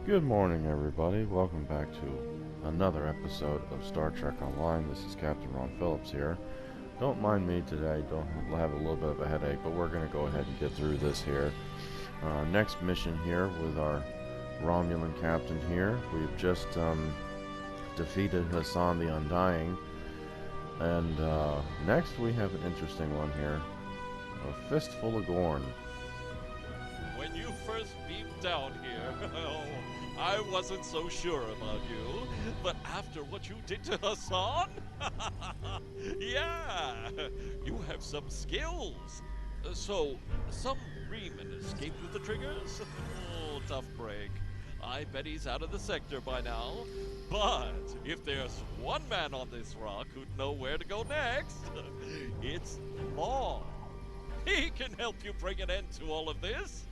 Good morning, everybody. Welcome back to another episode of Star Trek Online. This is Captain Ron Phillips here. Don't mind me today. Don't have a little bit of a headache, but we're going to go ahead and get through this here. Next mission here with our Romulan captain here. We've just defeated Hassan the Undying. And next we have an interesting one here. A Fistful of Gorn. When you first beamed down here, I wasn't so sure about you. But after what you did to Hassan, yeah, you have some skills. So, some Reman escaped with the triggers? Oh, tough break. I bet he's out of the sector by now. But if there's one man on this rock who'd know where to go next, it's Law. He can help you bring an end to all of this.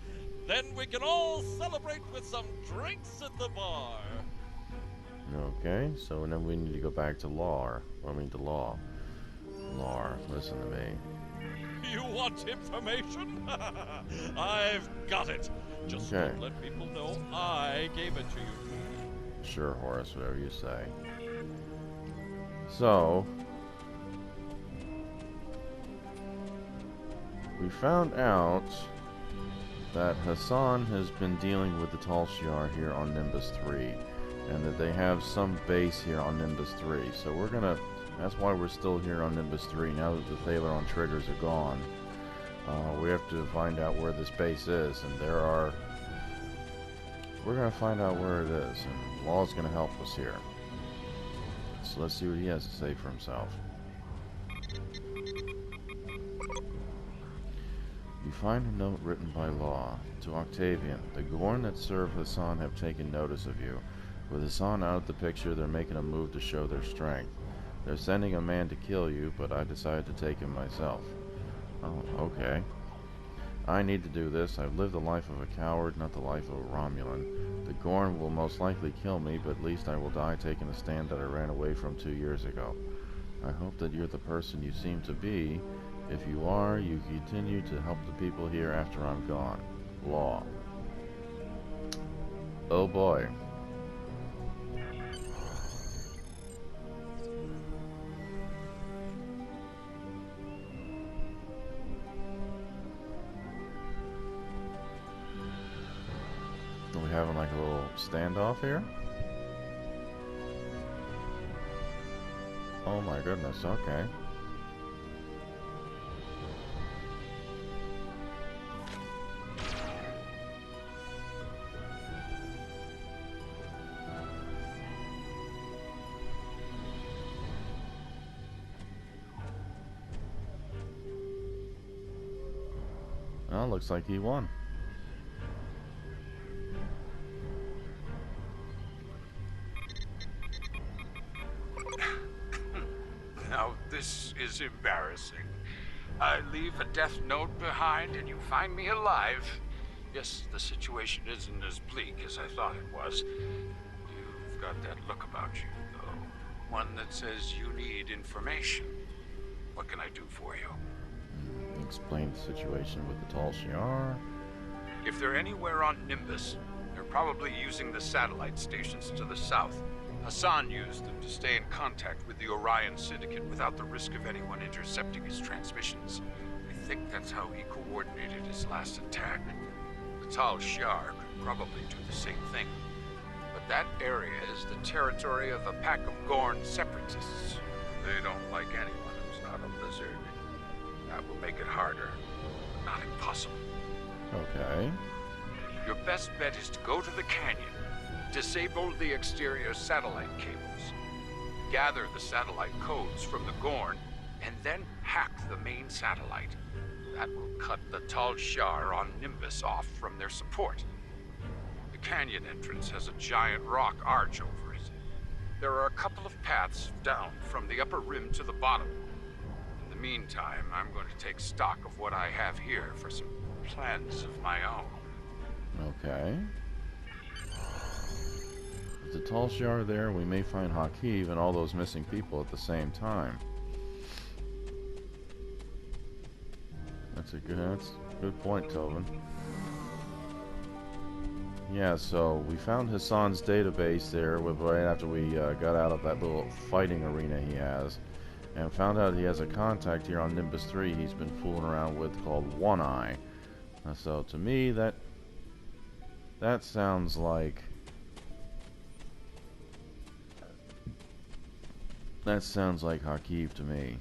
Then we can all celebrate with some drinks at the bar. Okay, so then we need to go back to Law. Law, listen to me. You want information? I've got it. Just don't let people know I gave it to you. Sure, Horace, whatever you say. So, we found out that Hassan has been dealing with the Tal Shiar here on Nimbus 3, and that they have some base here on Nimbus 3. So we're gonna, that's why we're still here on Nimbus 3, now that the Thalaron triggers are gone. We have to find out where this base is, and we're gonna find out where it is, and Law's gonna help us here. So let's see what he has to say for himself. You find a note written by Law to Octavian. The Gorn that serve Hassan have taken notice of you. With Hassan out of the picture, they're making a move to show their strength. They're sending a man to kill you, but I decided to take him myself. Oh, okay. I need to do this. I've lived the life of a coward, not the life of a Romulan. The Gorn will most likely kill me, but at least I will die taking the stand that I ran away from 2 years ago. I hope that you're the person you seem to be. If you are, you continue to help the people here after I'm gone. Law. Oh boy. Are we having like a little standoff here? Oh my goodness, okay. Well, looks like he won. Now, this is embarrassing. I leave a death note behind and you find me alive. Yes, the situation isn't as bleak as I thought it was. You've got that look about you, though. One that says you need information. What can I do for you? Explain the situation with the Tal Shiar. If they're anywhere on Nimbus, they're probably using the satellite stations to the south. Hassan used them to stay in contact with the Orion Syndicate without the risk of anyone intercepting his transmissions. I think that's how he coordinated his last attack. The Tal Shiar could probably do the same thing. But that area is the territory of a pack of Gorn separatists. They don't like anyone who's not a lizard. That will make it harder, but not impossible. Okay. Your best bet is to go to the canyon, disable the exterior satellite cables, gather the satellite codes from the Gorn, and then hack the main satellite. That will cut the Tal Shiar on Nimbus off from their support. The canyon entrance has a giant rock arch over it. There are a couple of paths down from the upper rim to the bottom. In the meantime, I'm going to take stock of what I have here for some plans of my own. Okay. With the Tal Shiar there, we may find Hakiv and all those missing people at the same time. That's a good point, Tobin. Yeah, so we found Hassan's database there right after we got out of that little fighting arena he has, and found out he has a contact here on Nimbus 3 he's been fooling around with called One Eye. So to me, that sounds like Hakeem to me.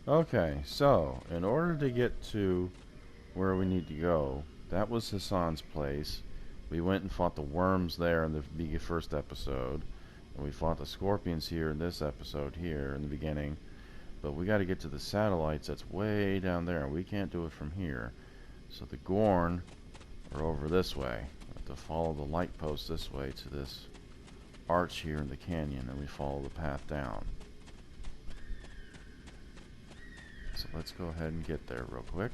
Okay, so in order to get to where we need to go, that was Hassan's place. We went and fought the worms there in the first episode, and we fought the scorpions here in this episode here in the beginning. But we got to get to the satellites that's way down there, and we can't do it from here. So the Gorn are over this way. We have to follow the light post this way to this arch here in the canyon, and we follow the path down. So let's go ahead and get there real quick.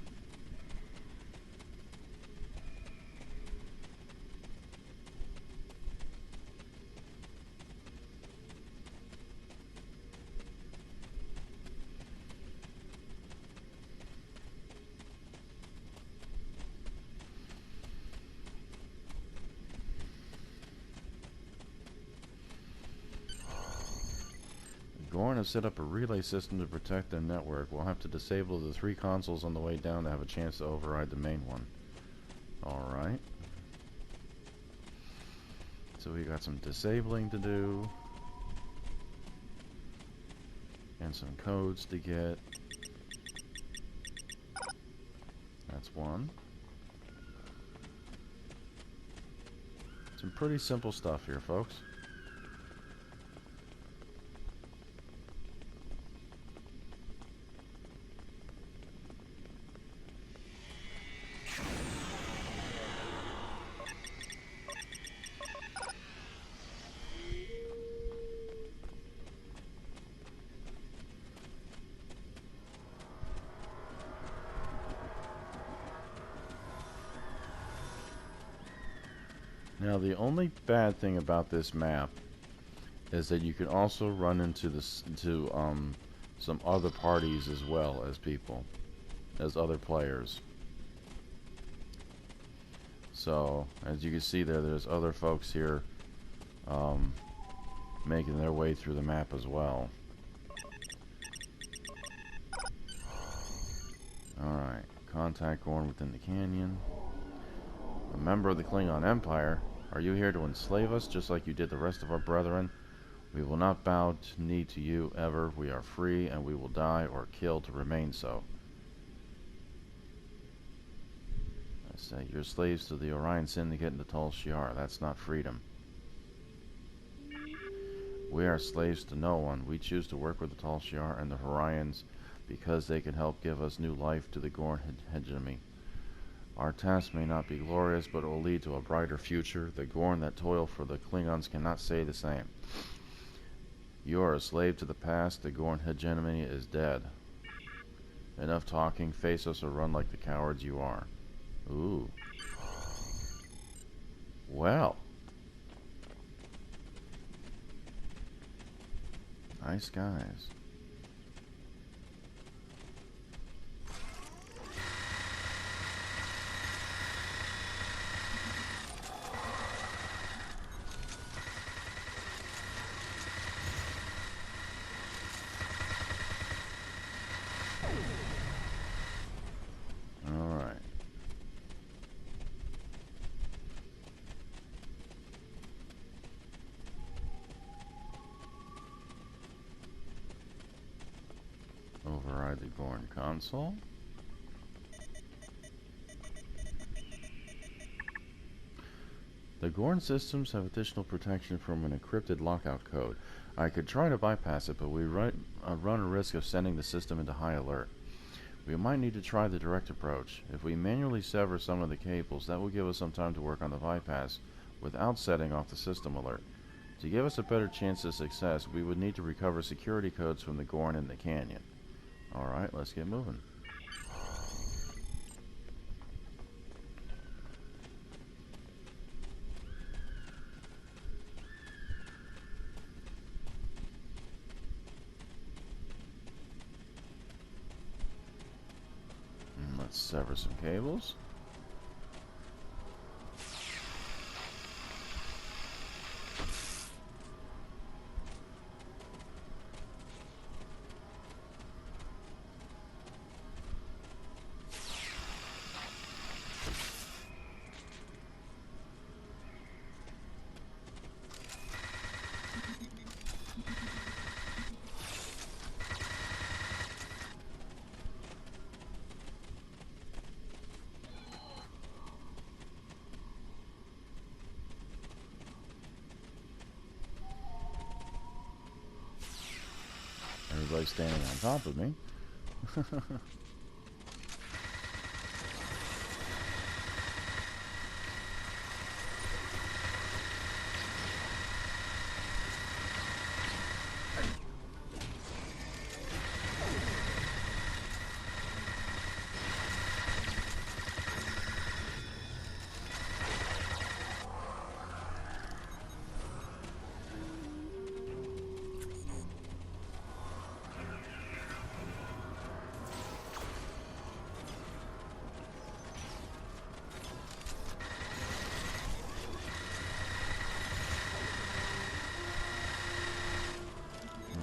Gorn has set up a relay system to protect their network. We'll have to disable the 3 consoles on the way down to have a chance to override the main one. Alright. So we got some disabling to do. And some codes to get. That's one. Some pretty simple stuff here, folks. Now the only bad thing about this map is that you can also run into some other parties as well as people, as other players. So as you can see there's other folks here making their way through the map as well. Alright, contact Gorn within the canyon. A member of the Klingon Empire. Are you here to enslave us, just like you did the rest of our brethren? We will not bow to knee to you ever. We are free, and we will die or kill to remain so. I say, you're slaves to the Orion Syndicate and the Tal Shiar. That's not freedom. We are slaves to no one. We choose to work with the Tal Shiar and the Orions because they can help give us new life to the Gorn hegemony. Our task may not be glorious, but it will lead to a brighter future. The Gorn that toil for the Klingons cannot say the same. You are a slave to the past. The Gorn hegemony is dead. Enough talking. Face us or run like the cowards you are. Ooh. Well. Nice guys. Alright. Override the Gorn console. The Gorn systems have additional protection from an encrypted lockout code. I could try to bypass it, but we run a risk of sending the system into high alert. We might need to try the direct approach. If we manually sever some of the cables, that will give us some time to work on the bypass without setting off the system alert. To give us a better chance of success, we would need to recover security codes from the Gorn in the canyon. Alright, let's get moving. Let's sever some cables. Everybody's standing on top of me.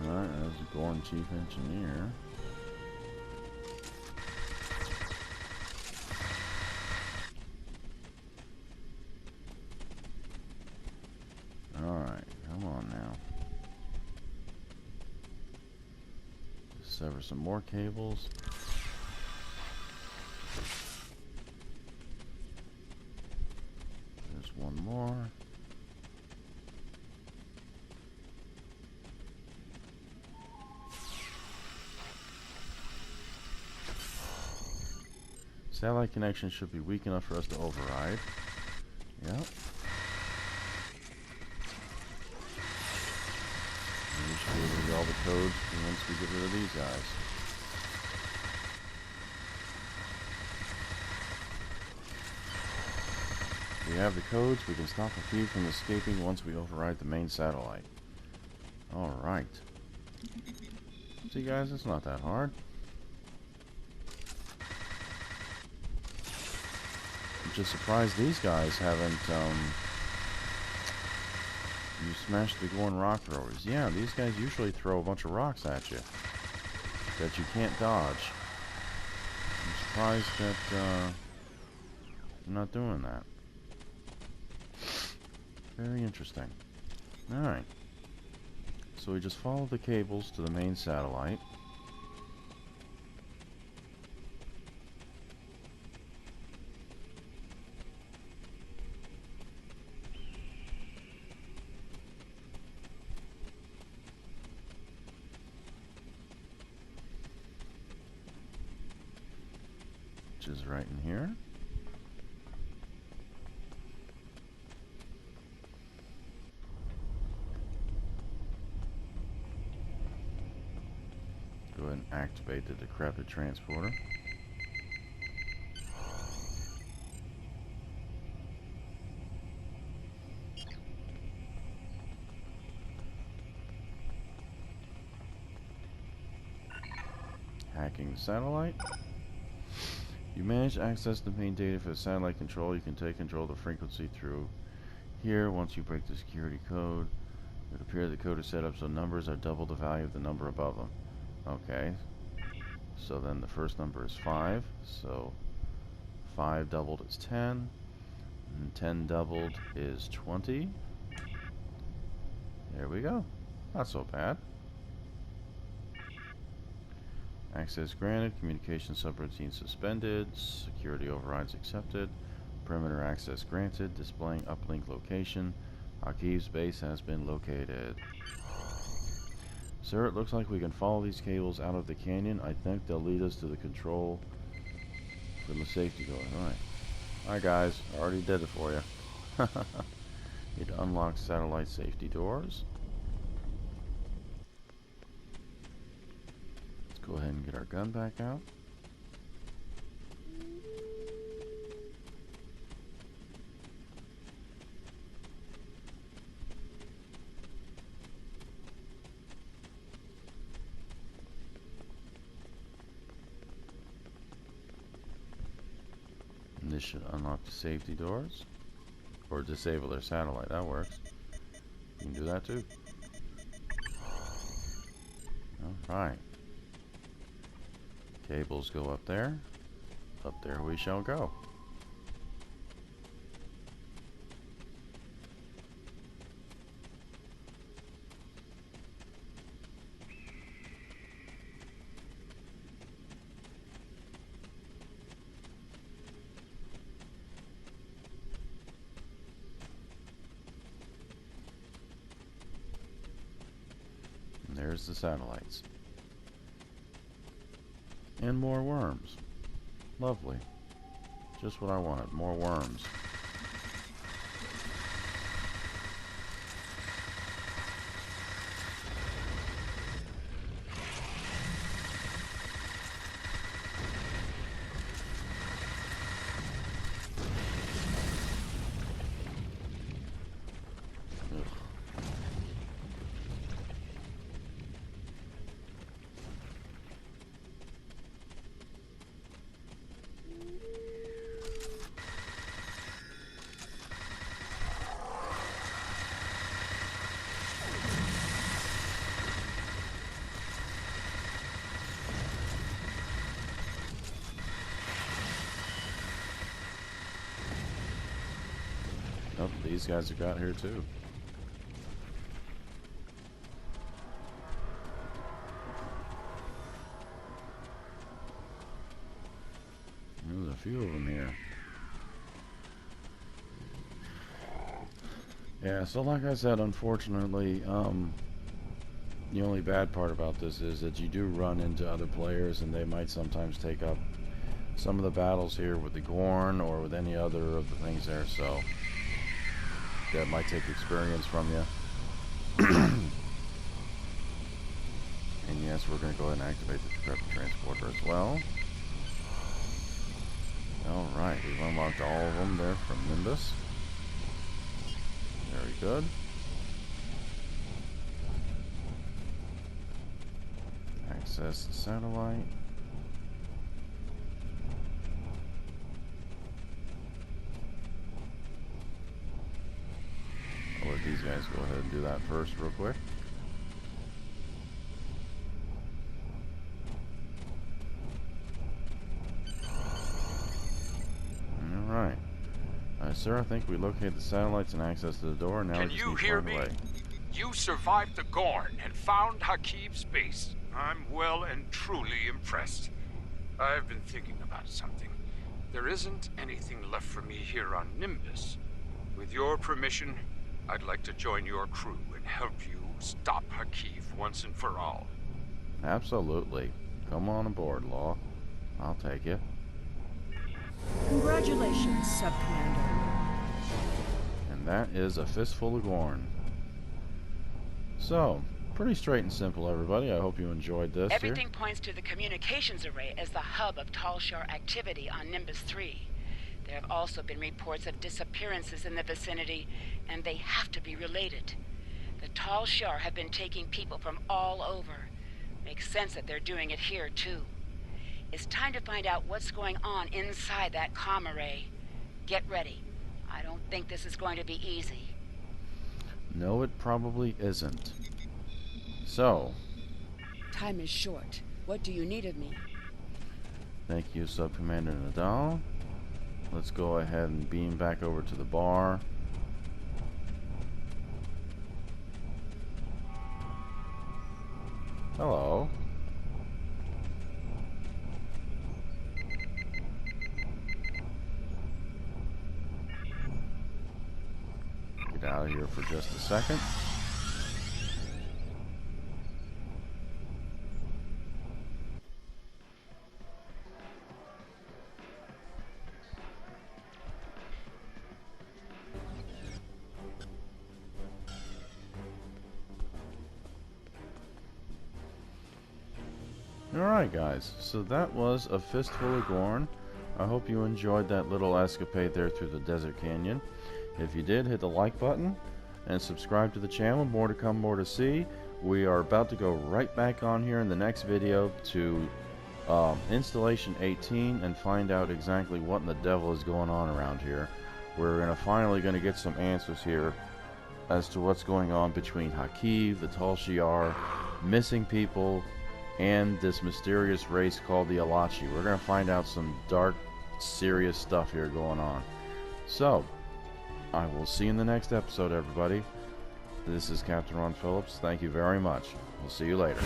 Alright, there's the Gorn Chief Engineer. Alright, come on now. Just sever some more cables. There's one more. Satellite connection should be weak enough for us to override. Yep. And we should be able to get all the codes once we get rid of these guys. If we have the codes, we can stop a few from escaping once we override the main satellite. Alright. See guys, it's not that hard. I'm just surprised these guys haven't, you smashed the Gorn rock throwers. Yeah, these guys usually throw a bunch of rocks at you that you can't dodge. I'm surprised that, they're not doing that. Very interesting. Alright. So we just follow the cables to the main satellite. Which is right in here. Activate the decrepit transporter. Hacking the satellite. You manage to access the main data for the satellite control. You can take control of the frequency through here. Once you break the security code, it would appear the code is set up so numbers are double the value of the number above them. Okay. So then the first number is 5. So 5 doubled is 10. And 10 doubled is 20. There we go. Not so bad. Access granted. Communication subroutine suspended. Security overrides accepted. Perimeter access granted. Displaying uplink location. Akiv's base has been located. Sir, it looks like we can follow these cables out of the canyon. I think they'll lead us to the control for the safety door. Alright. Alright guys, I already did it for you. Need to unlock satellite safety doors. Let's go ahead and get our gun back out. This should unlock the safety doors. Or disable their satellite. That works. You can do that too. Alright. Cables go up there. Up there we shall go. There's the satellites. And more worms. Lovely. Just what I wanted. More worms. Oh, these guys have got here too. There's a few of them here. Yeah, so like I said, unfortunately, the only bad part about this is that you do run into other players and they might sometimes take up some of the battles here with the Gorn or with any other of the things there, so that might take experience from you. And yes, we're going to go ahead and activate the decrepit transporter as well. Alright, we've unlocked all of them there from Nimbus. Very good. Access the satellite. I'll let these guys go ahead and do that first real quick. Alright. Sir, I think we located the satellites and access to the door. Now Can we just you need to hear find me? a way. You survived the Gorn and found Hakiv's base. I'm well and truly impressed. I've been thinking about something. There isn't anything left for me here on Nimbus. With your permission, I'd like to join your crew and help you stop Hakiv once and for all. Absolutely. Come on aboard, Law. I'll take it. Congratulations, Sub-Commander. And that is a Fistful of Gorn. So, Pretty straight and simple, everybody. I hope you enjoyed this. Everything points to the communications array as the hub of Talshar activity on Nimbus 3. There have also been reports of disappearances in the vicinity, and they have to be related. The Talshar have been taking people from all over. Makes sense that they're doing it here, too. It's time to find out what's going on inside that comm array. Get ready. I don't think this is going to be easy. No, it probably isn't. So, Time is short. What do you need of me? thank you, Sub-Commander Nadal. Let's go ahead and beam back over to the bar. Hello. Get out of here for just a second. Alright guys, so that was a Fistful of Gorn. I hope you enjoyed that little escapade there through the desert canyon. If you did, hit the like button and subscribe to the channel. More to come, more to see. We are about to go right back on here in the next video to Installation 18 and find out exactly what in the devil is going on around here. We're finally going to get some answers here as to what's going on between Hakiv, the Tal Shiar, missing people, and this mysterious race called the Alachi. We're going to find out some dark, serious stuff here going on. So, I will see you in the next episode, everybody. This is Captain Ron Phillips. Thank you very much. We'll see you later.